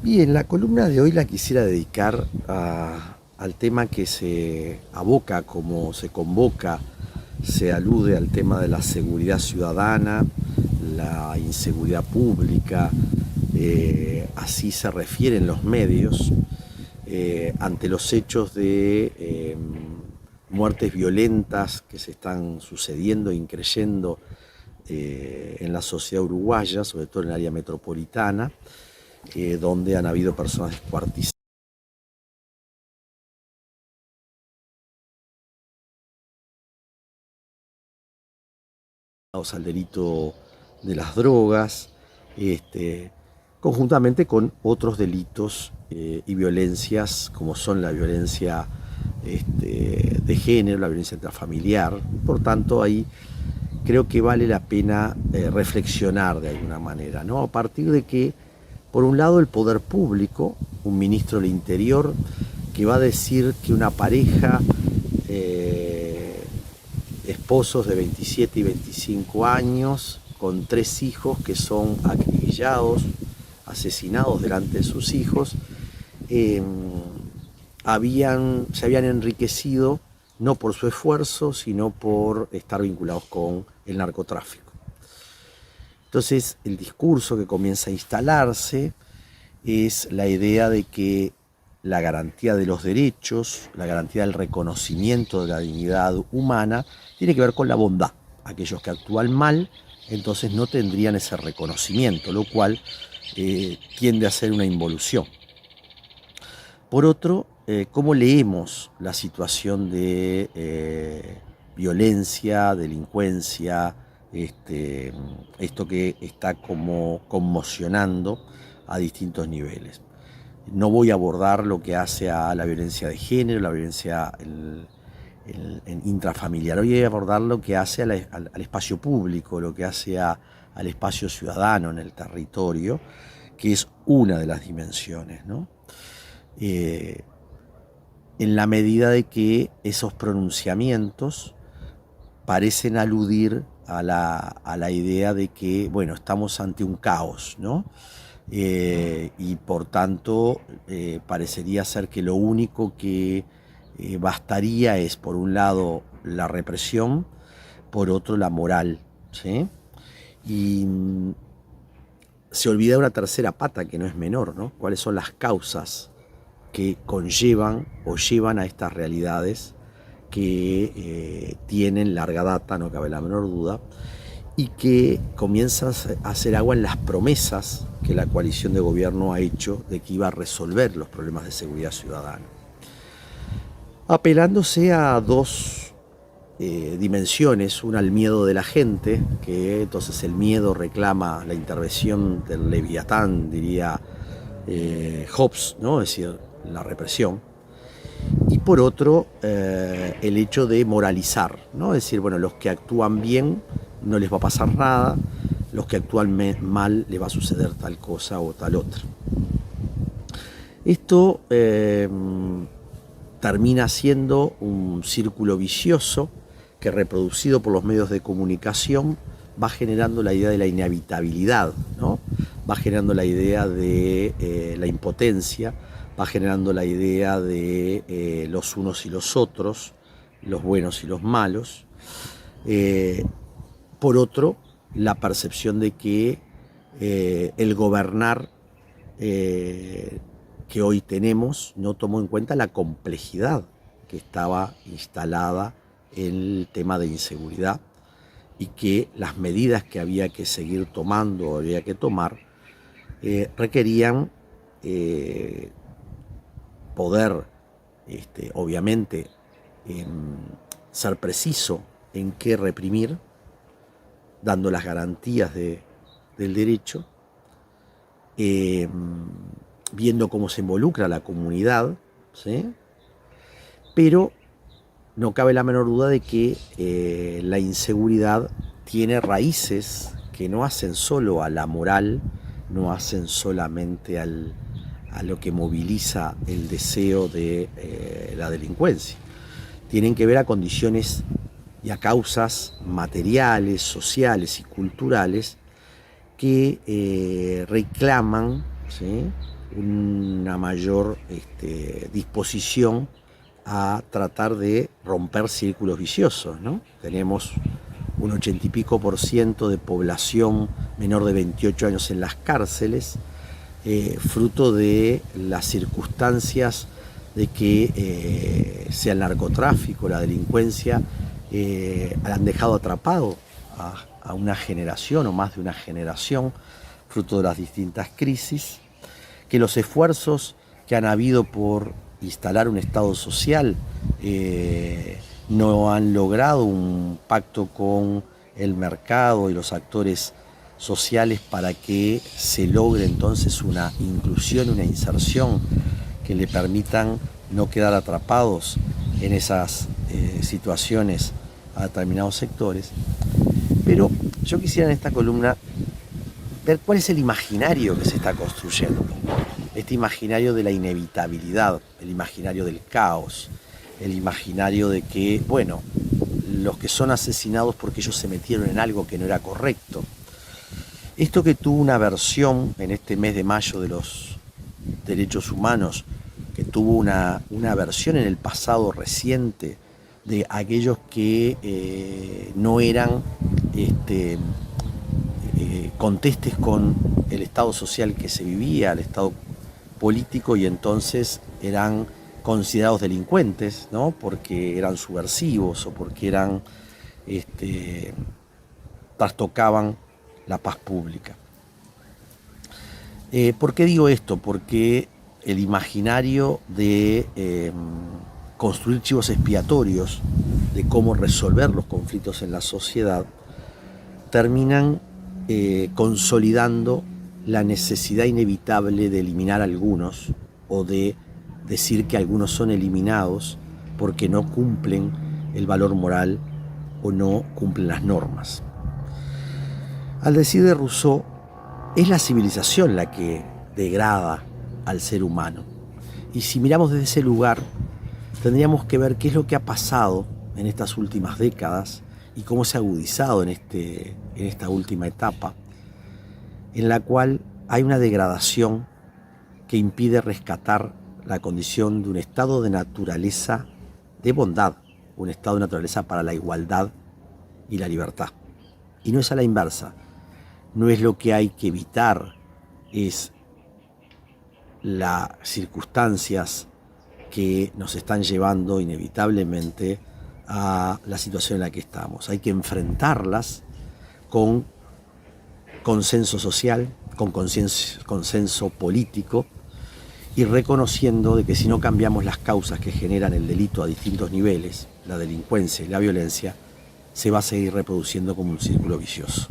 Bien, la columna de hoy la quisiera dedicar al tema que se aboca, como se convoca, se alude al tema de la seguridad ciudadana, la inseguridad pública, así se refieren los medios, ante los hechos de muertes violentas que se están sucediendo e increyendo en la sociedad uruguaya, sobre todo en el área metropolitana, donde han habido personas descuartizadas al delito de las drogas, este, conjuntamente con otros delitos y violencias como son la violencia de género, la violencia intrafamiliar. Por tanto, ahí creo que vale la pena reflexionar de alguna manera, ¿no? A partir de que, por un lado, el poder público, un ministro del Interior, que va a decir que una pareja, esposos de 27 y 25 años, con 3 hijos que son acribillados, asesinados delante de sus hijos, se habían enriquecido no por su esfuerzo, sino por estar vinculados con el narcotráfico. Entonces, el discurso que comienza a instalarse es la idea de que la garantía de los derechos, la garantía del reconocimiento de la dignidad humana, tiene que ver con la bondad. Aquellos que actúan mal, entonces no tendrían ese reconocimiento, lo cual tiende a ser una involución. Por otro, ¿cómo leemos la situación de violencia, delincuencia, esto que está como conmocionando a distintos niveles? No voy a abordar lo que hace a la violencia de género, la violencia intrafamiliar. Hoy voy a abordar lo que hace al espacio público, lo que hace al espacio ciudadano en el territorio, que es una de las dimensiones, ¿no? En la medida de que esos pronunciamientos parecen aludir a la idea de que, bueno, estamos ante un caos, ¿no? Y por tanto parecería ser que lo único que bastaría es, por un lado, la represión, por otro, la moral, ¿sí? Y se olvida una tercera pata que no es menor, ¿no? ¿Cuáles son las causas que conllevan o llevan a estas realidades que tienen larga data, no cabe la menor duda, y que comienzan a hacer agua en las promesas que la coalición de gobierno ha hecho de que iba a resolver los problemas de seguridad ciudadana, apelándose a dos dimensiones: una, al miedo de la gente, que entonces el miedo reclama la intervención del Leviatán, diría Hobbes, ¿no? Es decir, la represión. Y por otro, el hecho de moralizar, ¿no? Es decir, bueno, los que actúan bien no les va a pasar nada, los que actúan mal les va a suceder tal cosa o tal otra. Esto termina siendo un círculo vicioso que, reproducido por los medios de comunicación, va generando la idea de la inevitabilidad, ¿no? Va generando la idea de la impotencia, va generando la idea de los unos y los otros, los buenos y los malos. Por otro, la percepción de que el gobernar que hoy tenemos no tomó en cuenta la complejidad que estaba instalada en el tema de inseguridad, y que las medidas que había que seguir tomando o había que tomar requerían poder, obviamente, ser preciso en qué reprimir, dando las garantías del derecho, viendo cómo se involucra la comunidad, ¿sí? Pero no cabe la menor duda de que la inseguridad tiene raíces que no hacen solo a la moral, no hacen solamente a lo que moviliza el deseo de la delincuencia. Tienen que ver a condiciones y a causas materiales, sociales y culturales que reclaman, ¿sí? Una mayor disposición a tratar de romper círculos viciosos, ¿no? Tenemos un 80 y pico % de población menor de 28 años en las cárceles, fruto de las circunstancias de que sea el narcotráfico, la delincuencia, han dejado atrapado a una generación o más de una generación, fruto de las distintas crisis, que los esfuerzos que han habido por instalar un Estado social no han logrado un pacto con el mercado y los actores sociales para que se logre entonces una inclusión, una inserción que le permitan no quedar atrapados en esas situaciones a determinados sectores. Pero yo quisiera en esta columna ver cuál es el imaginario que se está construyendo. Este imaginario de la inevitabilidad, el imaginario del caos, el imaginario de que, bueno, los que son asesinados porque ellos se metieron en algo que no era correcto. Esto que tuvo una versión en este mes de mayo de los derechos humanos, que tuvo una versión en el pasado reciente de aquellos que no eran contestes con el estado social que se vivía, el estado político, y entonces eran considerados delincuentes, ¿no? Porque eran subversivos o porque eran trastocaban la paz pública. ¿Por qué digo esto? Porque el imaginario de construir chivos expiatorios, de cómo resolver los conflictos en la sociedad, terminan consolidando la necesidad inevitable de eliminar a algunos o de decir que algunos son eliminados porque no cumplen el valor moral o no cumplen las normas. Al decir de Rousseau, es la civilización la que degrada al ser humano. Y si miramos desde ese lugar, tendríamos que ver qué es lo que ha pasado en estas últimas décadas y cómo se ha agudizado en esta última etapa, en la cual hay una degradación que impide rescatar la condición de un estado de naturaleza de bondad, un estado de naturaleza para la igualdad y la libertad. Y no es a la inversa, no es lo que hay que evitar, es las circunstancias que nos están llevando inevitablemente a la situación en la que estamos. Hay que enfrentarlas con consenso social, con consenso político, y reconociendo de que si no cambiamos las causas que generan el delito a distintos niveles, la delincuencia y la violencia, se va a seguir reproduciendo como un círculo vicioso.